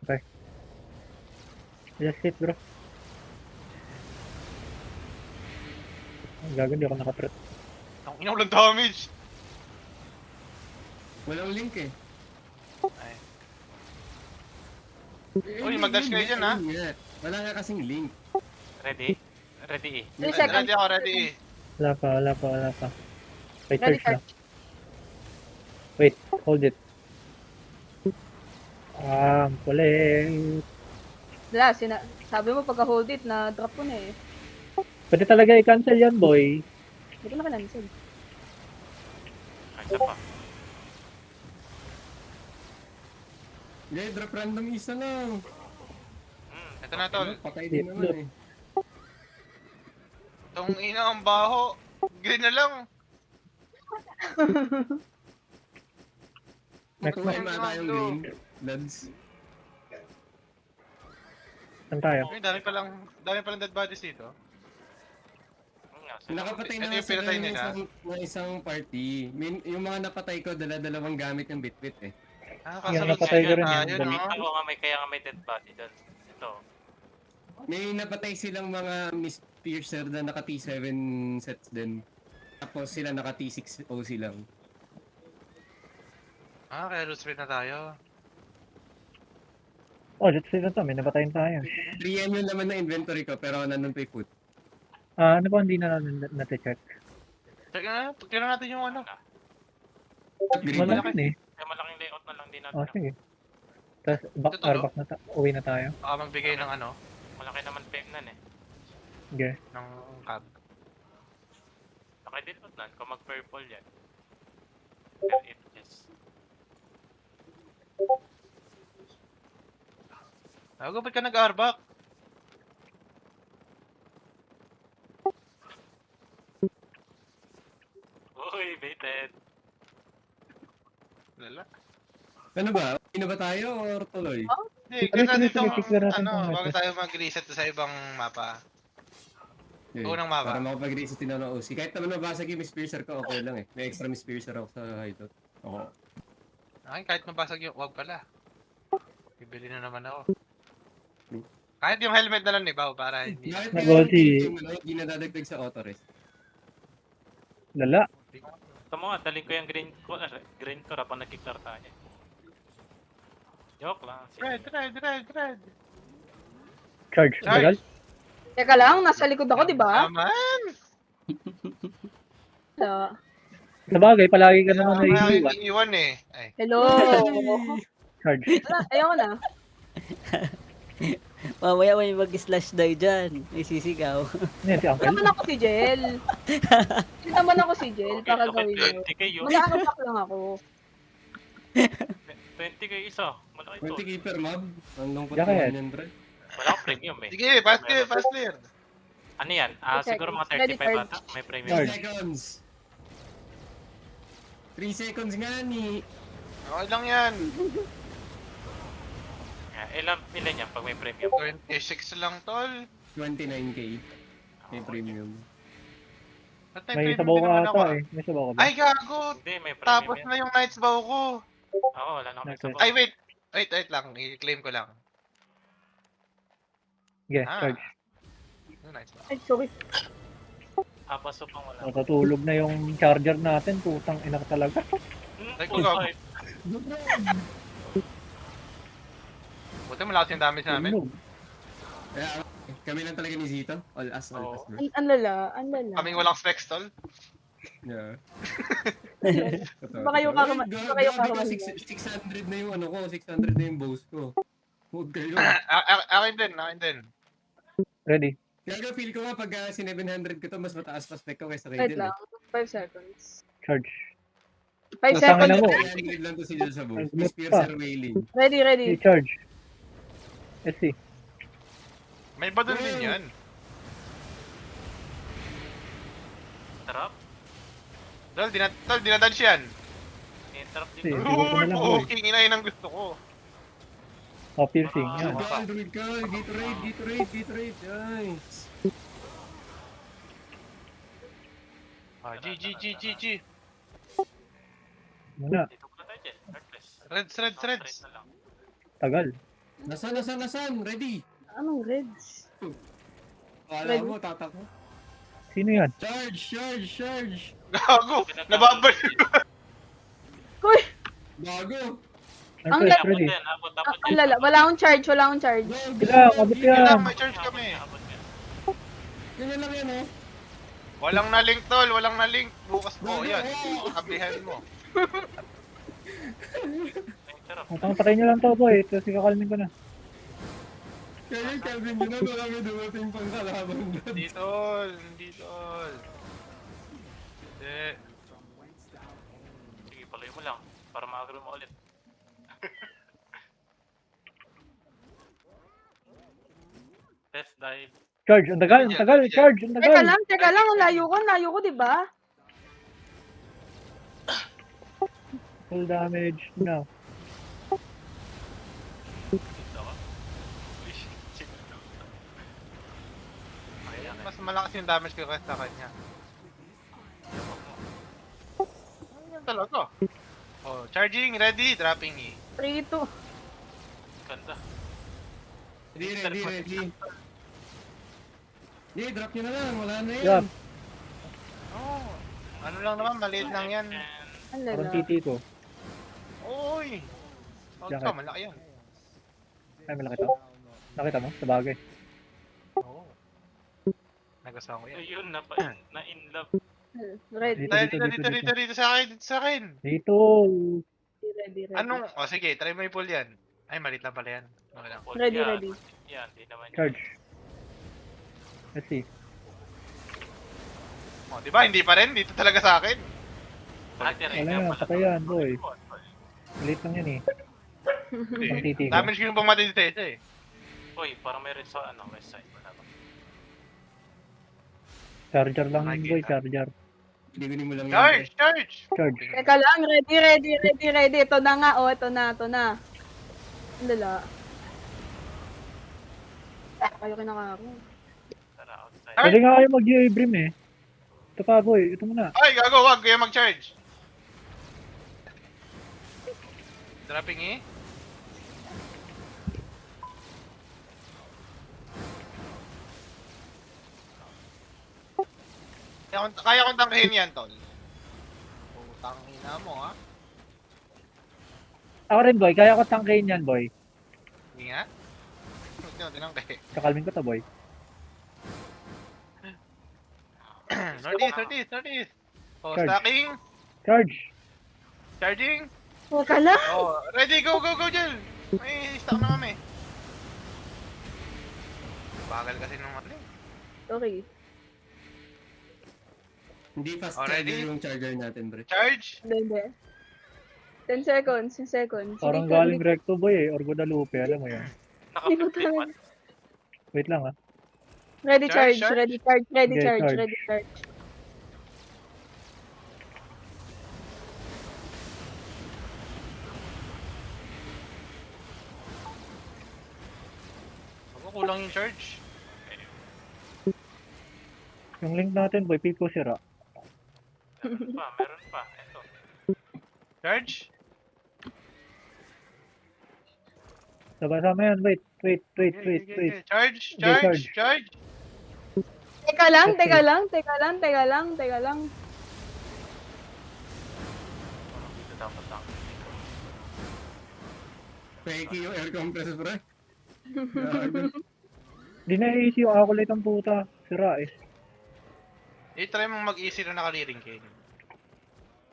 Okay. Just hit, bro. Ang gago, di ako nakatrot. Ang ina, walang damage. Walang link eh. Ay. Eh, Uy, hindi, mag-dash yun kayo nga, dyan, ha? yun nga. Wala nga kasing link. Ready? Ready eh. 3 seconds. Ready ako, ready. Wala pa. Wait, Ready, search lang. Wait, hold it. Kulit. Wala, sabi mo pagka-hold it, na-drop ko na eh. Pwede talaga i-cancel yan, boy. Hindi ko na kinansel. Ay, isa pa. Hindi, drop random isa lang. Ito na, tol. Patay din naman eh. Itong ina, ang baho. Green na lang. Next Tuway one. ma tayong green. Lads. Saan tayo? Uy, dami palang dead bodies dito. Nakapatay Ito na yung sila pinatay ng nila. isang party. Yung mga napatay ko, dala-dalawang gamit ng bitbit eh. Ah, Yung kasunod napatay ko sila rin tayo, yun. no? Nakita ko nga may kaya nga may dead body doon. Ito. May napatay silang mga Miss Piercer na naka T7 sets din. Tapos sila naka T6 OC lang. Ah, kaya loot sprint na tayo. Oh, just sila to. May napatayin tayo. 3M yung laman ng inventory ko pero nandun pa yung food. Ano po hindi na nati-check? Check na, tignan natin yung ano. Green Wala na. yun eh. Kaya malaking layout na lang din natin. Oh, sige. Tapos, back na uwi na tayo. Baka magbigay ng ano, Malaki naman pegnan eh. Sige. ng cab. Nakidilot na. Kung mag-purple yan. Then it is. Ako, ba't ka nag-arbak? Uy, baited. Lala. Ano ba? Uwi na ba tayo or tuloy? Hindi, Sige, kasi sige, dito, sige, natin ano, tong bago message. tayo mag-reset sa ibang mapa. Okay. Unang mapa. Para makapag-reset din ako ng OC. Kahit naman mabasag yung Miss Piercer ko, okay lang eh. May extra Miss Piercer ako sa hideout. Oo. Ay, kahit mabasag yung, wag pala. Bibili na naman ako. Kahit yung helmet na lang ni Bao para hindi. Bakit Nag-OT. hindi nadadagdag sa auto rest? Lala. Ito mo nga, daling ko yung green ko rapang nag-kiklar tayo. Joke lang. Red. Charge. Charge. Tagal. Teka lang, nasa likod ako, di ba? Aman! Sa bagay, palagi ka naman Kaya naiiwan. iiwan eh. Ay, Hello! Charge. Ayoko na. Mamaya may mag-slash die dyan. May sisigaw. Yan, si Hindi Uncle. naman ako si Jel. Hindi naman ako si Jel para gawin yun. 20k yun. Mag-aapak lang ako. 20k isa. Malaki 20 to. keeper mob? Ang lungkot Yaka yan. naman yan, bro. Wala akong premium eh. sige, fast clear. Ano yan? Okay, Siguro mga ready, 35 ata. May 3 premium. Charge. seconds! 3 seconds nga ni. Okay lang yan. Ilan yan pag may premium? 26 lang, tol. 29k. May premium. Ba't May premium sabaw din ka naman ako, ata ah? eh. May sabaw ka ba? Ay, gago! Hindi, may premium Tapos yan. na yung Knights Bow ko. Oo, wala na kami Okay. sa Ay, wait lang. I-claim ko lang. Sige, Ah. charge. Yung Knights Bow. Ay, sorry. Paso pang wala. Natutulog na yung charger natin. Putang ina ka talaga. Ay, kung Ay, Buti malakas yung damage namin. Tulog. Kaya kami lang talaga ni Zito. All us, Oo. bro. Ang lala, ang lala. Kaming walang specs, tol. Yeah. Baka yung kakama- Ay, baka yung grabe ka, kakamahilan. 600 na yung ano ko, 600 na yung bows ko. Huwag kayo. Akin din. Ready. Kaya feel ko nga pag si 700 ko to, mas mataas pa spec ko kaysa kay Wait Jill. lang. 5 seconds. Charge. 5 Nasama na seconds. mo. 300 lang to si Jill sa bows. Ang Miss good Piercer Wailing. Ready, ready. Okay, charge. SC. May badon din yan. Trap. Tol, dinadodge yan. Interrupt Sige. dito. Siguro ko na lang, Oo, boy. king ina yun ang gusto ko. Oh, piercing. Ah. Yan. Good Druid Girl, Gatorade. Nice. Ah, G. Muna. Dito ko na tayo dyan. Heartless. Reds. Trade na lang. Tagal. Nasaan? Ready? Anong reds? Kala mo, tatakbo. Sino yan? Charge! Gago! Nababalik! Uy! Bago! Ano Ang to? lap- Ready? Ang lala. Wala akong charge. Sila, kabit yan. May charge kami. Ganyan lang yan, oh. Walang na-link tol, walang na-link. Bukas mo, yan. Kabihan mo. Matang patay nyo lang to, boy. Tapos ikakalmin ko na. Kaya yung Calvin yun, baka may dumating pang kalaban doon. Hindi tol, hindi tol. Hindi. Sige, paloy mo lang. Para ma-agro mo ulit. Test dive. Charge, ang tagal, ang tagal. Charge, ang tagal. Teka lang. Ang layo ko, di ba? Full damage. No. Dito ako. Uy, shit. Ayan, Mas malakas yung damage ko kaysa sa kanya. Yan talaga. Oh, charging, ready, dropping E. 3-2. ganda. Ready. Hindi, drop nyo na lang. Wala na yan. Drop. Oh, ano lang naman, maliit lang yan. Ang Parang lala. titi ko. Uy! Huwag Bakit? ka, malaki yan. Ay, malaki to. Nakita mo? Sa bagay. Oo. Nagustuhan ko yan. Ayun, na-in love. Ready. Dito sa akin. Dito. Ready. Anong, oh sige, try mo i-pull yan. Ay, maliit lang pala yan. Okay lang. Ready. Yan, di naman yun. Charge. Let's see. Oh, di ba? Hindi pa rin. Dito talaga sa akin. Direct Wala nga yan, pala. patay yan, boy. Maliit lang yan eh. Ang titi ko. Damage ko yung pamatay dito eh. Uy, parang meron sa west side. Wala ba? Charger lang yun, boy. Nakikita. Charger. Hindi mo lang yan. Charge! Charge! Charge. Teka lang. Ready. Ito na nga. Oh, ito na. Ang lala. Kayo kinakako. Tara, outside. Pwede nga kayo mag-i-brim eh. Ito pa, boy. Ito muna. Ay, gago, wag. Kaya mag-charge. Dropping eh. Kaya kong tangkihin yan, tol. Putang ina mo, ha? Ako rin, boy. Kaya ko tangkayin yan, boy. Hindi nga. Hindi mo tinangkay. Kakalmin ko to, boy. Northeast. Oh, Charge. stacking. Charge. Charging. Teka lang. Oh, ready, go, Jel. May stock na kami. Bagal kasi nung matling. Okay. Hindi fast Already? charger yung charger natin, bro. Charge. Hindi. 10 seconds. Parang Hindi ko- galing recto, boy eh. Or Guadalupe, alam mo yan. Naka-flip one. Wait lang ah. Ready Charge, charge. charge. Ready charge. Okay, charge. Ready charge. Ako kulang yung charge. Yung link natin, boy. Pipo sira. Meron pa. Ito. Charge. Sama-sama yan. Wait. Okay. Charge. Okay, Charge. Teka lang. Dito dapat lang. Peki yung air compressor, bro. Gago. Di na-easy yung acolyte ang puta. Sira eh. I-try mong mag-easy na nakaliring kayo.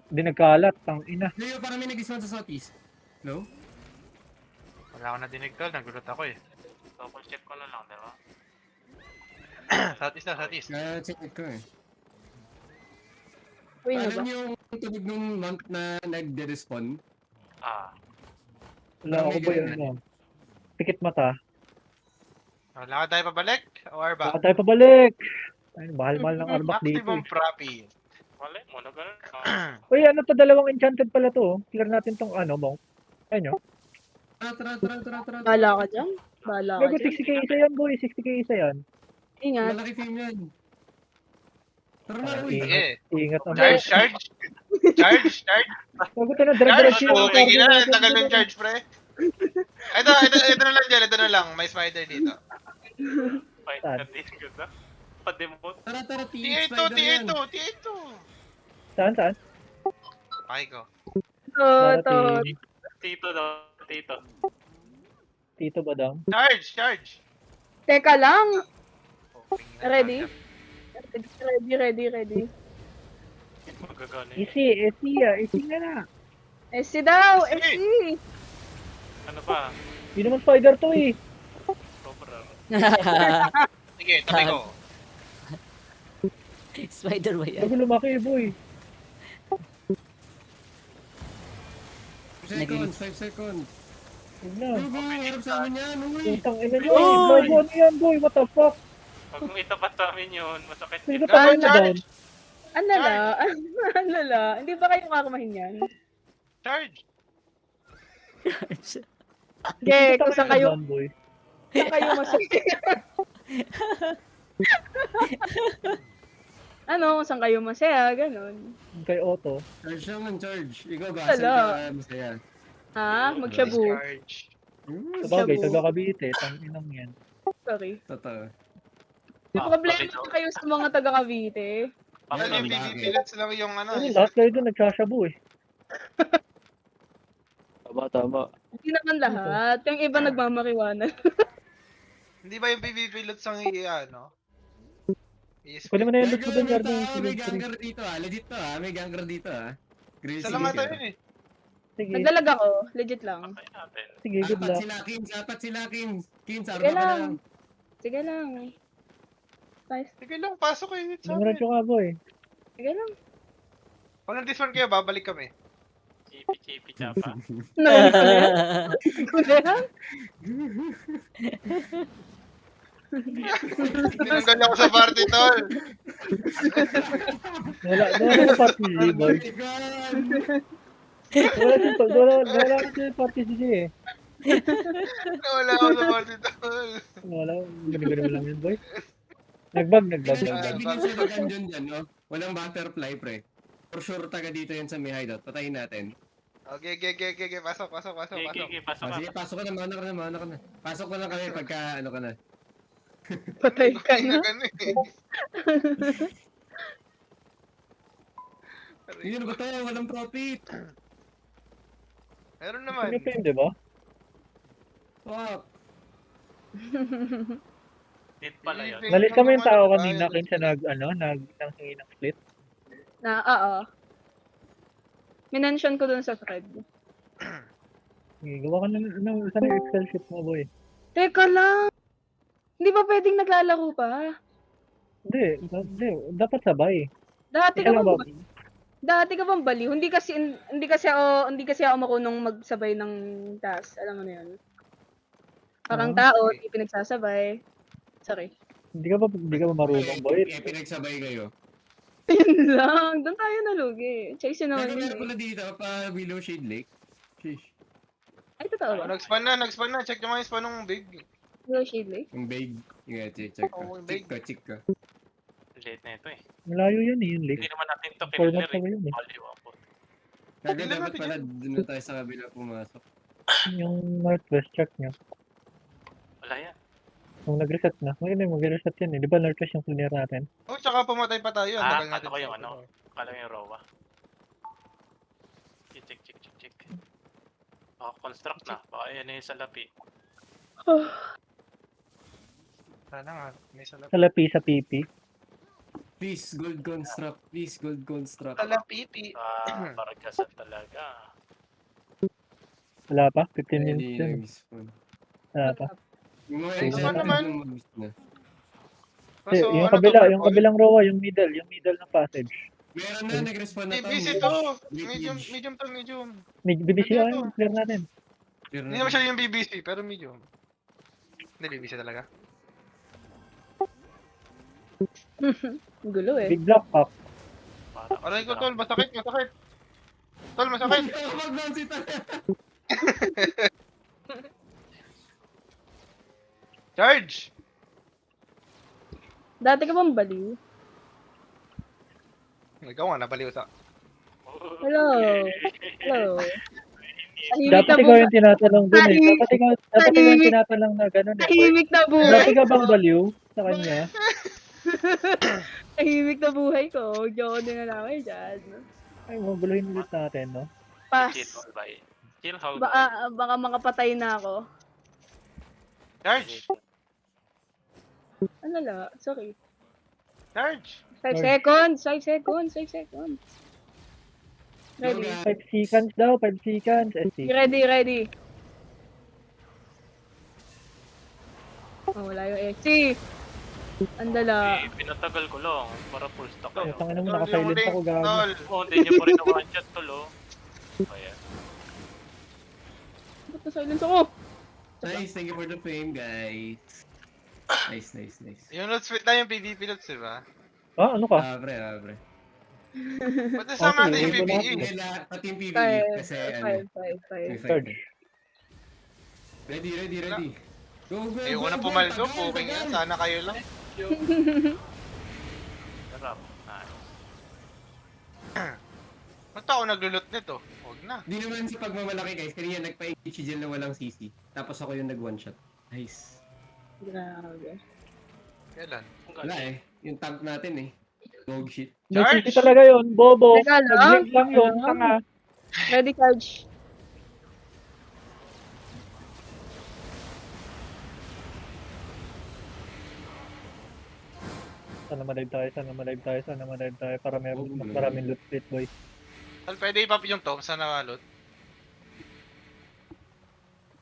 Di nagkalat. Tang ina. Leo, parang may nag-iswan sa southeast. No? Wala akong nadinig tol, nagulat ako eh. Double check ko na lang, di ba? Southeast. Kaya check ko eh. Uy, na ba? Alam niyo yung tunog nung month na nagde-respawn? Wala ako, boy. Ano. Pikit mata. Wala ka tayo pabalik? Or ba? Baka tayo pabalik. Ay, mahal-mahal ng arbak dito Maximum eh. profit. Wala mo na ganun. Uy, ano to? Dalawang enchanted pala to. Oh. Clear natin tong ano, monk. Ayun nyo. Tara. Bala ka dyan. Bago 60k isa yan, boy. 60k isa yan. Ingat. Malaki film yan. Tara na, Ah, uy. Sige. Ingat ang Charge. Bago to na, Charge. dire-diretso Okay, na. Tagal ng charge, pre. Ito na lang dyan, ito na lang. May spider dito. Fight Saan? ka din ganda. Pa-demote. Tara, T8 T8 spider yan. T8 Saan? Okay ko. To. Darating. Tito daw. Tito. Tito Badang. Charge! Teka lang. Oh, Ready? Ready. Magagano yun. Easy nga na. SC daw, SC. SC. Ano pa? Hindi naman spider to eh. Sobra. Sige, tabi ko. Spider ba yan? Bago lumaki boy. 5 seconds, 5 seconds. Huwag na. Uy, harap sa amin yan, uy. Putang ina nyo. Bago ano yan boy, what the fuck? Pag kung itapat sa amin yun, masakit Sino kita. tayo na down? Ang lala. Hindi ba kayo kakamahin yan? Charge! Okay, kung saan kayo, Down, boy. saan kayo masaya. Ano, kung saan kayo masaya, ganun. Kay Otto. Charge naman, charge. Ikaw ba, Wala. saan ka masaya? Ha? Magshabu. Charge. Sabagay, Shabu. taga Cavite. Tanginang yan. Sorry. Totoo. May problema na kayo sa mga taga Cavite. Ano yung PvP lots lang yung ano. Ano, lahat kayo doon nagsashabu eh. Tama. Hindi naman lahat. Yung iba nagmamariwanan. Hindi ba yung PvP lots ang ano? Pwede mo na yung loot mo doon, Ganger Garden. to, may ganger dito ah. Legit to ah, may ganger dito ah. Gracie. Isa lang ata yun eh. Sige, Naglalag ako. Legit lang. Patay natin. sige, good Apat luck. sila, Kins. Apat sila, Kins. Kins, Sige arma ka lang. lang. Sige lang. Nice. Sige lang, pasok kayo dito sa Namurat amin. yung boy. Sige lang. Pag nag-dismount kayo, babalik kami. Chipi chapa. Narinig ko na yan. Ko na yan. Tinanggal ako sa party, tol. Wala yung party si boy. Wala kasi yung party si eh. Nawala ako sa party, tol. Wala, ganun lang yun boy. Nagbag. Sabi niyo sa dungeon dyan, no? Walang butterfly, pre. For sure, taga dito yan sa may hideout. Patayin natin. Okay, pasok. Pasok Ah, sige, pasok ka na, mauna ka na. Pasok ko lang kami pagka, ano ka na. Patay ka na. Hindi na ba to? Walang profit. Meron naman. Ano yun, di ba? Fuck. Dito pala yun. Nalit kami yung tao kanina kinsa nanghingi ng split. Oo. Minention ko dun sa thread. Sige, gawa ka saan yung Excel sheet mo boy? Teka lang. Hindi ba pwedeng naglalaro pa? Hindi, dapat sabay. Dati Ikaw ka lang ba? bang Dati ka bang baliw? Hindi kasi ako marunong magsabay ng task. Alam mo na 'yun. Parang tao, di pinagsasabay. Sorry. Hindi ka ba marunong boy? Kaya pinagsabay kayo. Yun lang. Doon tayo nalugi. Chase naman Meron yun pala eh. dito, pa Willow Shade Lake. Sheesh. Ay, totoo ba? Nag-spawn na. Check nyo mga spawn ng big. Hello, Shadley. Yung bag. Yung check Oo, ko. yung Check ko. Late na ito eh. Malayo yun eh, yung Hindi lake. naman natin to Format killer pa eh. yun eh. Baliw ako. Kaya Tingnan dapat natin pala doon na tayo sa kabila pumasok. Yung northwest, check nyo. Wala yan. Kung nag-reset na, mag-reset yan eh. Di ba northwest yung clear natin? Oh, tsaka pumatay pa tayo. Ang tagal natin. Ano ko yung ano? Akala ko yung Rowa. Check. Construct na. Baka yan yung salapi. Sana nga. May salap. Salapi sa PP. Please, gold construct. Please, gold construct. Salapipi. Paragasan talaga. Wala pa? 15 Hindi minutes yun. nag-spawn. Wala pa. Yung mga Sige. enchanted naman. nung mag-miss na. Eh, yung kabilang rowa, yung middle ng passage. Meron na, nag-respawn na to. BBC to. Medium. Medium. BBC Ano yun, to? clear natin. Hindi naman siya yung BBC, pero medium. Hindi BBC talaga. Gulo eh. Big block up. Parang Aray ko, tol. Masakit. Tol, masakit. Mag-bounce ito. Charge! Dati ka bang baliw? Ikaw nga, nabaliw sa... Hello. Hello. Tahimik Dapat na ikaw buhay. yung tinatanong dun eh. Tahimik. Dapat ikaw yung tinatanong na gano'n eh. Tahimik na Dati buhay ka ko. bang baliw sa kanya? Tahimik na buhay ko. Huwag niyo ako dinalaway dyan. Ay, mabuluhin ulit natin, no? Pass. Chill all by. Chill how Baka makapatay na ako. Charge! Ano la? Sorry. Charge! 5 Lord. seconds. 5 seconds. 5 seconds. Ready. 5 seconds daw, 5 seconds. SC. Ready. Oh, wala yung SC. Andala. Pinatagal ko lang para full stock kayo. Tangina mo, Tol, yung naka-silent link, ako, gago. tol. Oh, hindi nyo pa rin na one shot tol oh. Kaya. Ba't na-silence ako? Nice, thank you for the fame, guys. Nice. Yung loot split na yung PvP loot, diba? Ah, ano ka? Pre. Ba't nasama Okay, natin yung ito na. PvE? Pati yung PvE, 5, kasi ano, 5. may fight Charge. eh. Ready. Go. Ayoko na go, pumaldo, tagal, puking yan. tagal. Sana kayo lang. Sarap. Nice. Ba't ako naglulot nito? Huwag na. Di naman sa pagmamalaki guys, kanina nagpa-HG na walang CC. Tapos ako yung nag-one shot. Nice. Grabe. Kailan? Wala eh. Yung tank natin eh. Dog shit. Charge! Nag-CC talaga yun, bobo. Teka lang. Nag-link lang yun, Ano? tanga. Ready, charge. Sana ma-dive tayo para may mas maraming loot split, boy. Tol, pwede ipap yung Tom sa nakalot.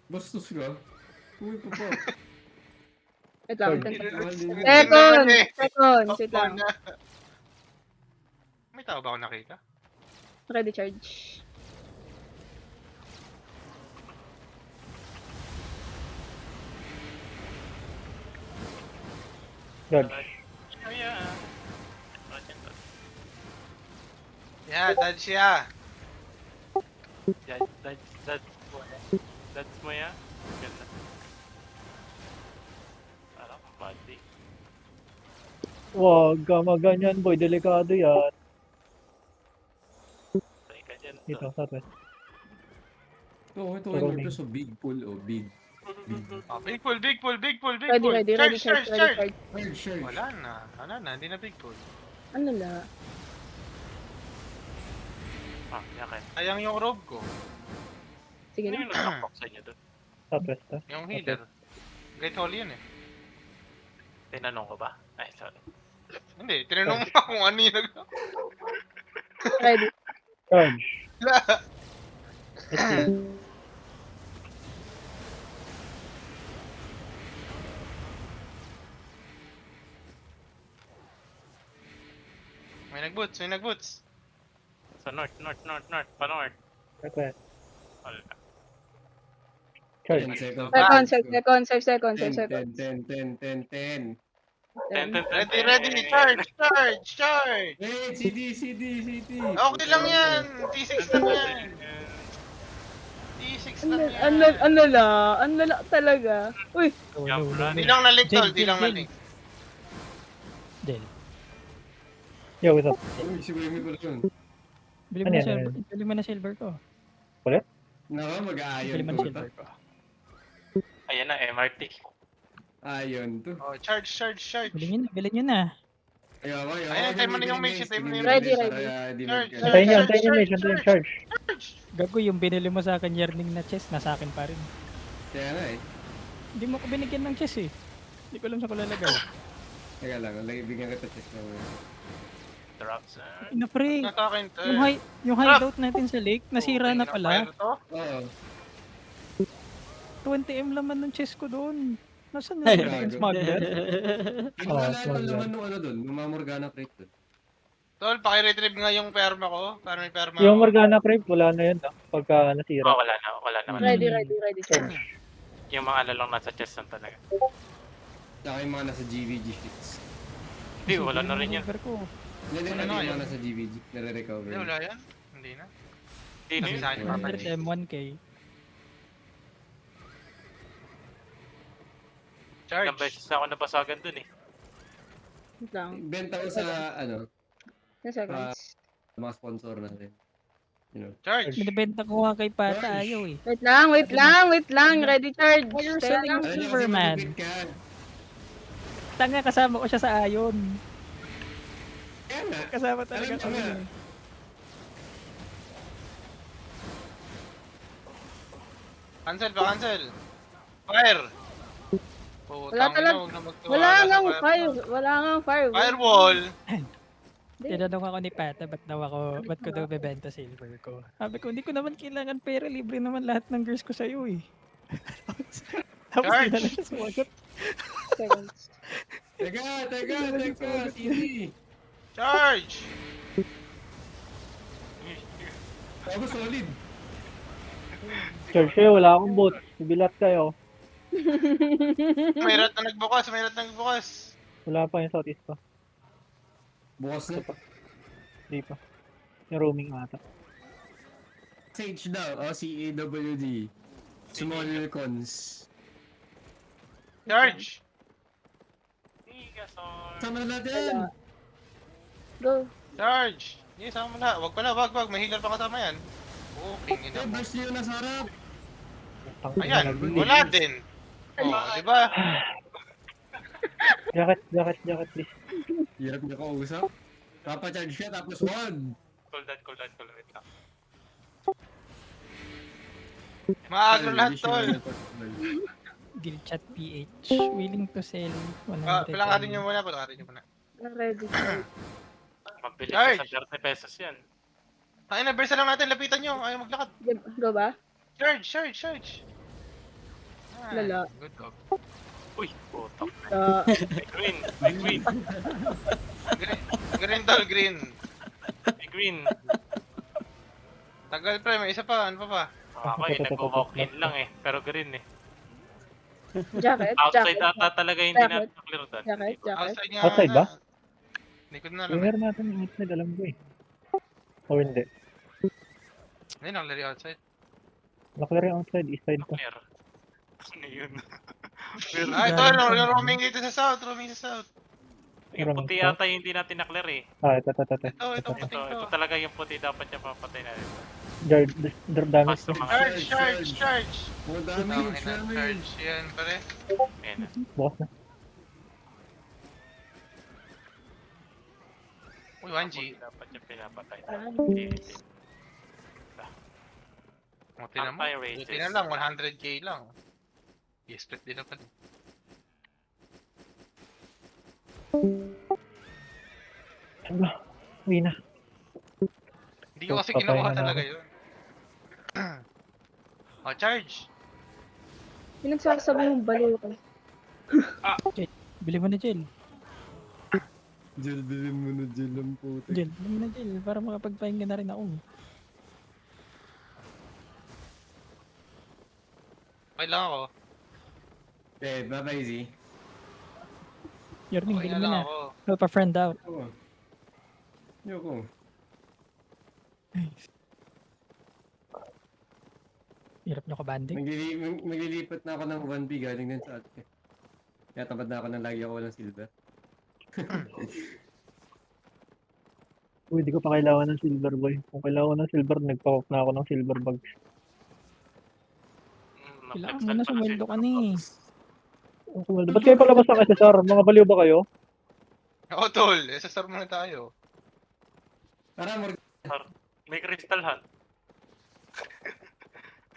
Bastos ka. Uy, papa. Wait lang. Charge. Seconds. Wait lang. May tao ba ako nakita? Ready, charge. Dodge. Kaya. Roger tol. Yeah, dodge siya. That's mo ya. Ganda. Parang body. Wag ka maganyan, boy. Delikado yan. Try ka dyan. Dito, southwest. Ito Roaming. yung so big pull o big. Oh, big pull. Ready, Charge. charge. Sure. Wala na, hindi na big pull. Ano la? Ah, yakin. Sayang yung robe ko. Sige Ano na. yung nakapok sa inyo doon? Southwest, ha? Yung healer. Great Hall yun eh. Tinanong ko ba? Ay, sorry. Hindi, tinanong mo kung ano yung nag... Ready. Charge. Wala. SC. May nagboots. Sa north. Pa-north. Southwest. Wala. Charge. 10 seconds. Seconds. 5 seconds. 10. 10. Ready. Charge. Hey, CD. Okay lang yan. T6 lang yan. T6 lang yan. Ano la talaga. Uy, Jump run. Di lang na-link tol, di lang na-link. Yo, what's up? Uy, si Wemi pala yun. Bili Ano mo na yan, silver, ano bili mo na silver ko. Naka, mag-aayon Bili mo na to. silver ko. Ayan na, MRT. Ayon to. Oh, charge. Bili nyo na. Ayoko. Ayun, tayo mo na yung mage, tayo mo na yung Ready. Charge. Antayin niyo, mage. Antayin, charge. Gago yung binili mo sa akin yearning na chest, nasa akin pa rin. Kaya nga eh. Hindi mo ko binigyan ng chest eh. Hindi ko alam sa ko lalagay. Teka lang, bigyan kita test na mo. Drops. Ina pre, Natakin to. yung hideout natin sa lake, nasira na pala. Oo. 20M laman ng chest ko doon. Nasaan Ay, na yung smuggler? Wala smart na yan. naman nung ano doon, yung mga Morgana crate doon. Tol, paki-retrieve nga yung perma ko. Para may perma Yung ako. Morgana Crave, wala na yun, no? Pagka nasira. Oh, wala naman. ready. Charge. Yung mga ano lang nasa chest lang talaga. Saka yung mga nasa GVG sheets. Hindi, wala na rin yun. Silver ko. Hindi Wala yung na mga yun. nasa GVG, nare-recover. Hindi, wala yan. Hindi na. Hindi na yun. Sa akin, papalik. 100M, 1K. Charge. Ilang beses na ako nabasagan dun eh. Wait lang. Benta ko sa, ano, 10 seconds. mga sponsor natin. Charge! Binibenta ko nga kay Pata, ayaw eh. Wait lang. Ready charge. Fire Teka selling lang. Alam niyo kasi Silverman. malupit ka. Tanga, kasama ko siya sa ayon. Kaya nga. Kasama talaga Alam kami. niyo nga. eh. Cancel pa, cancel! Fire! Wala talaga- Wala ngang fire. Firewall! Tinanong ako ni Pata, ba't ko daw bebenta silver ko? Sabi ko, hindi ko naman kailangan pera, libre naman lahat ng girls ko sa'yo eh. Tapos Charge! di na lang siya sumagot. Seconds. Teka, CD. Charge! Tapos solid. Charge kayo, wala akong boot. Bibilat kayo. May rat na nagbukas, Wala pa yung southeast pa. Bukas na. Hindi pa. Yung roaming ata. Sage daw. O, CAWD. Small cons. Charge! Sama na natin. Go. Charge! Hindi, sama mo na. Wag. May healer pa kasama yan. Okay, ina mo. Burst niyo nasa harap. Ayan, wala din. Oh, di ba? Jacket, please. Hirap niya kausap. Papacharge siya tapos one. Cool that, wait lang. Maagro lahat, tol. Guild chat PH, willing to sell 100. Palakarin nyo muna. Ready charge. Mabilis Charge! sa 30 pesos yan. Ay, na-burst lang natin. Lapitan nyo. Ayaw maglakad. Go ba? Charge! Ah, Lala. Good dog. Uy, putok. May green. Green, tol, green. May green. Tagal pre, may isa pa. Ano pa ba? Ako eh, nag-walk in lang eh. Pero green eh. Jacket. Outside ata talaga hindi Jacket. natin clear doon. Jacket. Outside nga. Outside ba? Hindi ko na alam. Clear natin yung outside, alam ko eh. O hindi. Hindi, nakalari outside. Naklear yung outside, east side pa. Clear. Ano yun? Ah, ito, yung roaming dito sa south. Yung puti yata yung hindi natin na-clear eh. Ito. Ito, puting Ito to. talaga yung puti dapat niya papatay na rin. Damage. Mas mga Charge! More Damage, damage. charge. Yan, pare. Ayan. Bukas na. Uy, 1G. Dapat niya pinapatay. Buti na mo. Anti-rages. Buti na lang, 100k lang. I-split din naman. Uwi na. Hindi ko kasi Patay kinuha na talaga namin. yun. Oh, charge! Pinagsasabi mong baliw ko. Bili mo na Jill. Jill, bilhin mo na Jill ang puti. Jill, bili mo na Jill para makapagpahinga na rin ako. Okay lang ako. Eh, bye-bye, Z. Yorning, Okay bili na mo lang na. ako. Help a friend out. Yoko. Hirap nyo kabanding. Maglilipat na ako ng 1B galing din sa atin. Kaya tamad na ako nang lagi ako ng silver. Uy, di ko pa kailangan ng silver boy. Kung kailangan ko ng silver, nagpa-off na ako ng silver bags. Kailangan mo na sumweldo ka na eh. Ba't kayo palabas ng SSR? Mga baliw ba kayo? Oo, tol. SSR muna tayo. Tara, May crystal hunt.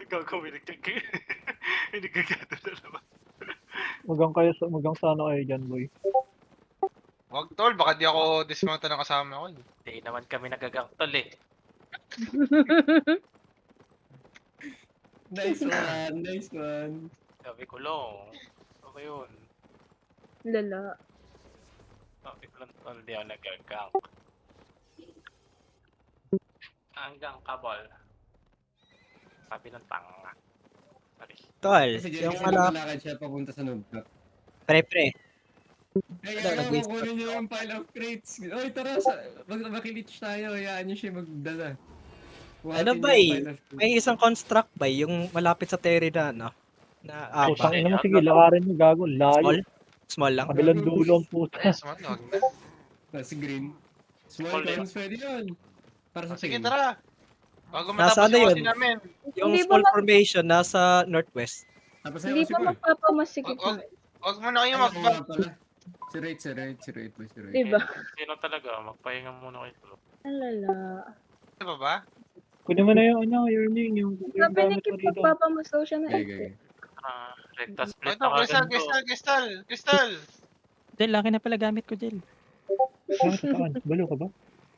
Gagawin hindi gagado na naman. Magang sana kayo dyan boy. Wag, tol. Baka di ako dismount na kasama ko. Hindi naman kami nagagangtol eh. Nice one. Sabi ko lang. Ano yun? Lala. Sabi ko lang, hindi ako nagagang. Hanggang kabal. Sabi ng tanga. Sorry. Tol, Kasi yung dyan malap... malakad siya papunta sa noob block. Pre. Ay, Wala, ano, nag-waste kukunin niyo yung pile of crates. Oy, tara, makilitch tayo. Hayaan niyo siya magdala. Ano ba May isang construct ba yung malapit sa Terry na ano? Na Putang apa. ina mo, sige, lakarin mo, gago. Small? Layo. Small lang. Kabilang dulo ang puta. Yes, man. Wag na. Si Green. Small Small cans pwede yun. Para sa Sige, team. tara. Bago Nasa matapos ano yung yun? kasi namin. Yung Hindi small ba ma- formation nasa northwest. Tapos Hindi ayaw si pa Boy. magpapamasikip Wag- na. Huwag mo na kayo Ayaw ko mag-back. nga pala. Si Rate boy, si Rate. Diba? Sino talaga? Magpahinga muna kayo. Alala. Di ba ba? Kunin mo na yung ano, Yearning, yung Sabi ni gamit mo Kip, dito. magpapamasaw siya na Okay. Recta split Ito, na kagad to. Crystal. Jel, laki na pala gamit ko, Jel. Bakit saan? Balo ka ba?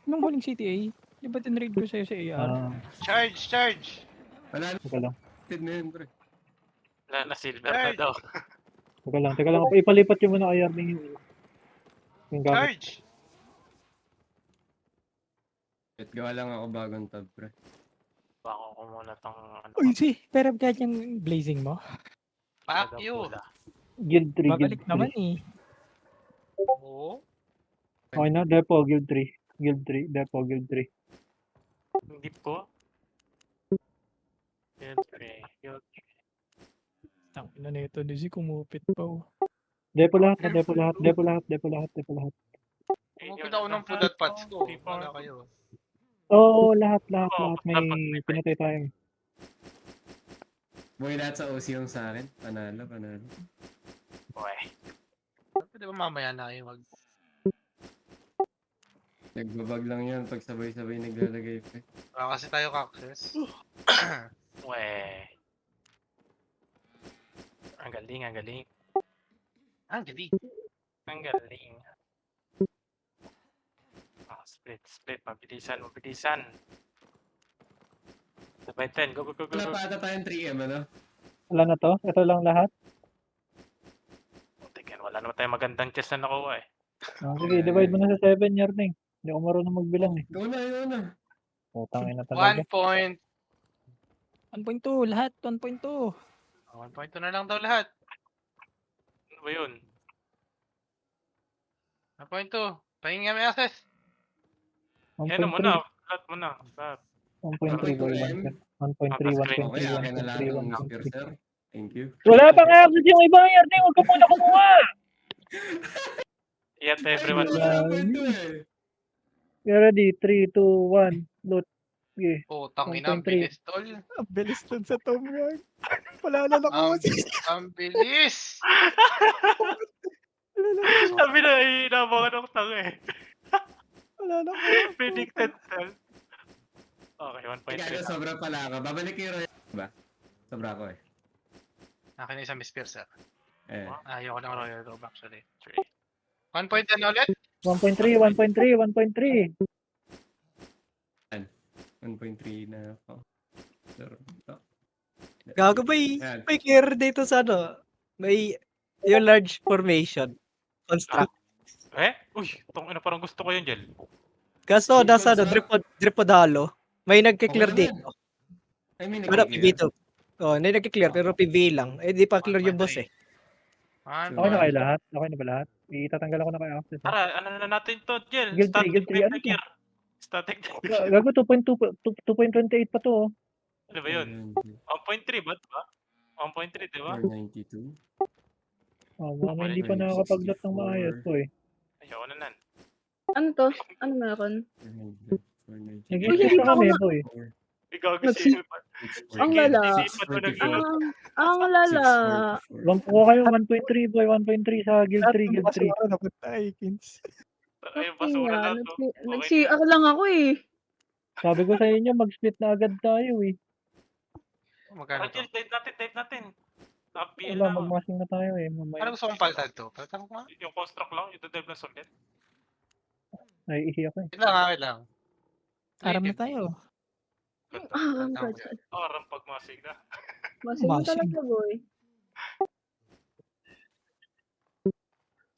Nung huling CTA, di ba tinraid ko sa'yo sa AR? Ah, Charge. Wala na. teka lang. Na yun, pre. Na silver na daw. Teka lang. Ipalipat yung muna kay Yearning yung gamit. Charge. At gawa lang ako bagong tab, pre. Bako ko muna tong ano. Uy, pero agad yung blazing mo. Fuck you. pula. Guild 3, Guild Babalik 3. naman eh. Oo. Okay na, Depo, Guild 3. Guild 3, Depo, Guild 3. Hindi po. Yun, pre. Yun. Tang ina na ito, Dizzy, kumupit pa oh. Depo lahat. Kumupit ako ng pudat pads ko. Wala kayo. Oo, lahat. Oo, May dapat may pinatay tayo. Boy, lahat sa OC yung sa akin. Panalo. Uwe. Pwede ba mamaya na kayo mag... Nagbabag lang yan pag sabay-sabay naglalagay, pre. Wala kasi tayo access. Uwe. Ang galing. Ah, gadi. Ang galing. Split. Mabilisan. Sabay 10. Go. Wala pa ata tayong 3M, ano? Wala na to? Ito lang lahat? Tikan, wala naman tayong magandang chest na nakuha eh. Sige, divide mo na sa 7, Yearning. Hindi ako marunong magbilang eh. Go na. Putang ina talaga. 1 point. 1.2, lahat, 1.2. 1.2 na lang daw lahat. Ano ba yun? 1.2. Pahinga may access. Yan mo na. Lahat mo na. Lahat. 1.3 boy, 1.3, Okay, akin na lahat ng Mr. Sir. Thank you. Wala pang access yung ibang Yearning, huwag ka muna kumuha! Yet everyone. You're ready, 3, 2, 1, loot. Sige. Oh, tangina, ang 1.3. bilis, tol. Ang bilis dun sa Tom Rang. Wala na Ang, ang bilis. Sabi na, inabangan ng tanga eh. Wala na Predicted cell. Okay, 1.3 Kaya na. sobra pala ako. Babalik yung Royal ba? Sobra ako eh. Akin na isang Miss Pierce. Eh. Ayoko ng Royal Robe actually. 1 point na ulit? 1.3. 1.3 na ako. Sir, ito. Gago ba Yan. may clear dito sa ano? May yung large formation. Construct. Uy, itong ina parang gusto ko yun, Jel. Kaso Yung nasa ano, construct? Dripodalo. May nagki-clear Okay dito. I mean, Ano, PV2. Oh, may nagki-clear pero PV lang. Eh di pa clear yung boss eh. Okay na kayo lahat? Okay na ba lahat? Itatanggal ako na kayo access. Tara, ano na natin to, Jel? Guild 3, Guild 3, ano to? Static. Gago 2.28 pa to oh. Ano ba yun? 1.3 ba? 1.3, di ba? 492. Mga hindi pa nakakapag-dot ng maayos to eh. Ayoko na nan. Ano to? Ano meron? 492. Nag-isip pa kami boy. Ikaw Nagsi- kasi. Ang lala. Ang lala. Kuha kayo 1.3 boy, 1.3 sa Guild 3, Guild 3. Aikins. Ayun, basura na to. Nagsiak lang ako eh. Sabi ko sa inyo, mag-split na agad tayo eh. Magkano Tara, to? Jel, dive natin. PL Wala, na. mag-masing na tayo eh. Ano Mamaya. gusto kong paltag to? Paltag ko nga? Yung construct lang, yung dive na solid. Naiihi ako eh. Wait lang. Aram na tayo. Ah, ang God. Parang pagmasig na. Masig mo Masig. talaga, boy.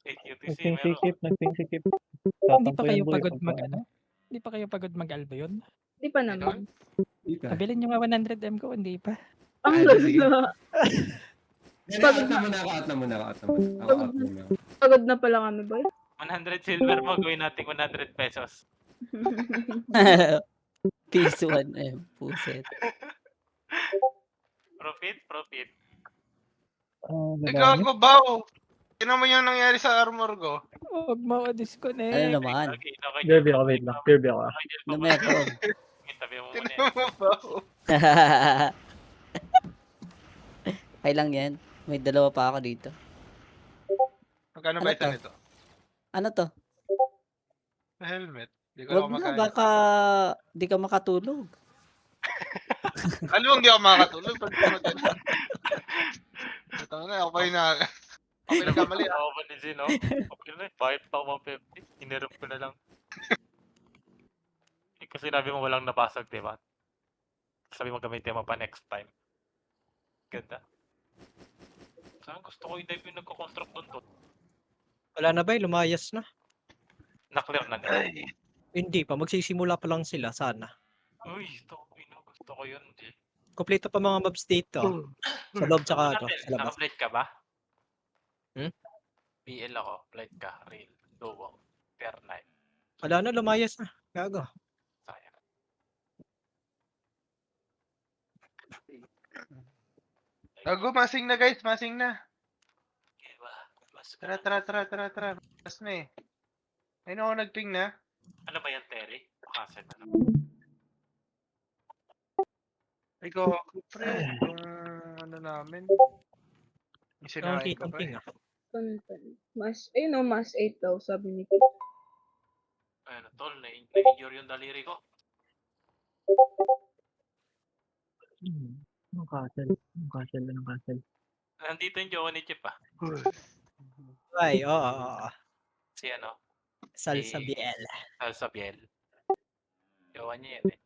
AQTC, Nagping meron. sikip, nagping sikip. Hindi pa Tatampo kayo yan, boy, pagod pagka mag ano. ano? Hindi pa kayo pagod mag-alba yun? Di pa naman. Pabilin nyo nga 100M ko, hindi pa. Ang Sige. lala. Out na muna ako. Pagod na pala kami, boy. 100 silver mo, gawin natin 100 pesos. Piece 1M, puset. Profit. Ikaw Madami. ko, Bao! Tignan mo yung nangyari sa armor ko. Huwag mo Ano disconnect. naman? Okay, Derby ako, wait lang. Derby ako. Ano meron? Itabi mo muna yan. Tinan mo ba? Okay lang yan. May dalawa pa ako dito. Magkano Ano ba isa to? nito? Ano to? Helmet. Di ko Wag lang na, magkano. baka di ka makatulog. Alam mo, hindi ako makakatulog pag tumatalo. Ito na, ako pa yung ako yung nagkamali. Ako pa din no? Okay na, bakit pa ako 150? Hinirap ko na lang. Kasi sinabi mo walang napasag, di ba? Sabi mo gamitin mo pa next time. Ganda. Saan gusto ko i-dive yung nagko-construct doon to? Wala na ba? Lumayas na. Na-clear na nila. Hindi pa. Magsisimula pa lang sila. Sana. Uy, gusto ko yun. Kompleto pa mga mobs dito. Sa loob tsaka ano, sa labas. Naka-plate ka ba? Hmm? PL ako, plate ka, real, duo, per night. Wala na, lumayas na. Gago. Sayang. Gago, masing na guys, masing na. Diba? Mas Tara. Mas na eh. Ayun ako nagping na. Ano ba yan, Terry? Bakasan na. Ay ko, pre, yung ano namin. Yung Ang sinain ko kitang pa ping eh. ah. Mas, ayun o, mas 8 daw, sabi ni Kit. Ayun, tol, na-injure yung daliri ko. Yung castle. Nandito yung jowa ni Chip ah. Ay, oo. Si ano? Salsa Si- BL. Salsa Biel. Jowa niya yan eh.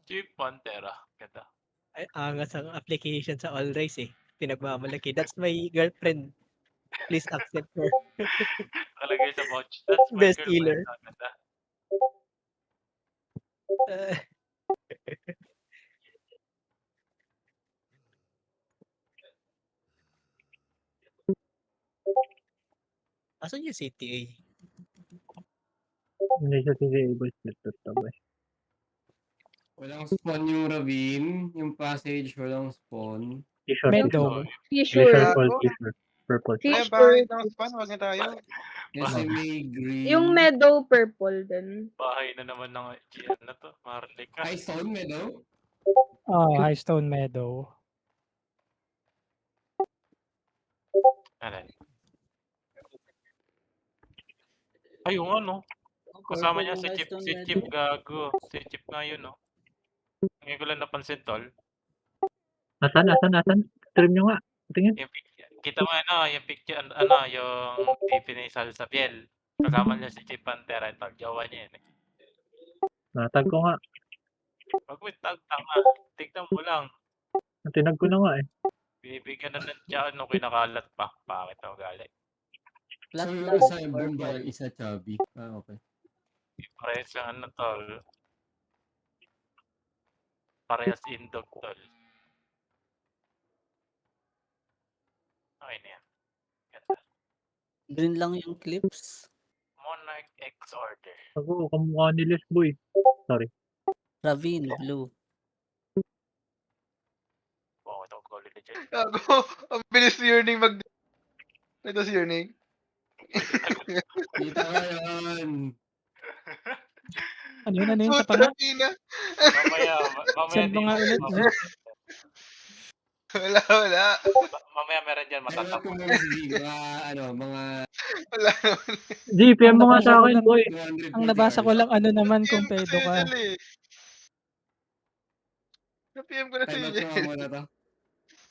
Chip Pantera. Ganda. Ay, angas ang application sa All Rise eh. Pinagmamalaki. That's my girlfriend. Please accept her. Nakalagay sa vouch. That's my Best healer. girlfriend. Ganda. Uh, asan yung CTA? Hindi siya tinable split boy. Walang spawn yung ravine, yung passage, walang spawn. T-shirt. Meadow. T-shirt. T-shirt. Purple. Pre, T-shirt. bakit ng span? Wag na tayo. Kasi may green. Yung meadow purple din. Bahay na naman ng GN na to. Marlika. High stone, meadow? Oh, Highstone Meadow. Ano? Ay, yung ano. Kasama niya si Chip. Si Chip gago. Si Chip nga yun, no? Ngayon ko lang napansin, tol. Asan? Stream nyo nga. Tingin. Yung kita mo ano, yung picture, ano, yung DP ni Salsa Biel. Kasama niya si Chip Pantera. Ito, jowa niya yun. Natag ko nga. Pag may tanga, tignan mo lang. Tinag ko na nga eh. Bibigyan na ng tiyan nung kinakalat pa. Bakit ako galing? So yung Flat isa lang, yung bomba, purple. yung isa chubby. Ah, okay. Parehas yung ano, tol. Parehas indog, tol. Okay na yan. Ganda. Green lang yung clips. Monarch X Order. Ako, kamukha ni Les boy. Sorry. Ravine, blue. Wow, ito ang Golden Legend. Gago, ang bilis ni Yearning mag... Ito si Yearning. Kita ka yan. Ano yun sa Puta, panga? Pina. Mamaya Send mo nga ulit. Wala. Mamaya meron dyan Taiwan ko matatapos. muna si G, mga Wala naman. GPM mo nga sa akin, Ang boy. 240 Ang nabasa ko hours. lang ano naman kung PM pedo ka. Na-PM ko na si Time out ko nga Jel. muna to.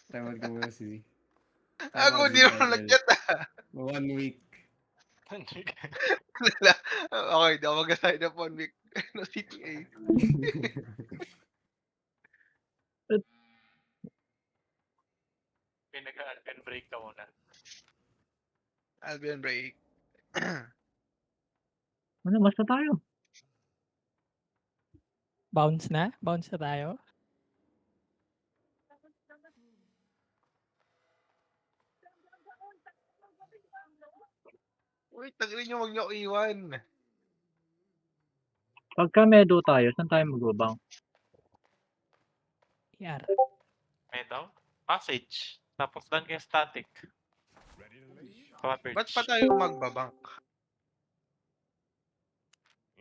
Time out ko muna si Z. Ako, out hindi si naman Jel. nag-chat ah. 1 week. Wala. Okay, di ako mag-assign ng 1 week ng CTA. Pinag-alpine break ka muna. Albion break. Ano, mas na tayo. Bounce na? Bounce na tayo? Uy, tagin nyo, huwag nyo ako iwan. Pagka medo tayo, saan tayo magbabang? Yar. Meadow? Passage. Tapos doon kayo static. Cottage. Ba't pa tayo magbabang?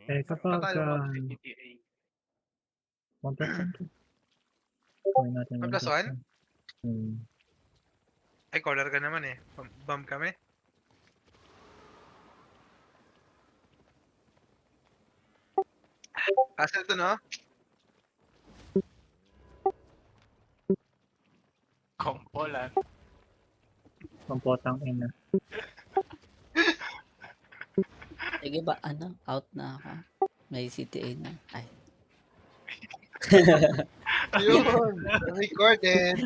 Eh, Ba't kapag pa tayo ah, mag-CTA? 1+1. Kunin natin 1+1? 1+1. Ay, caller ka naman eh. Bomb kami. Castle to, no? Kompolan. Pampotang ina. Sige ba, out na ako. May CTA na. Ay. Yun! Recorded!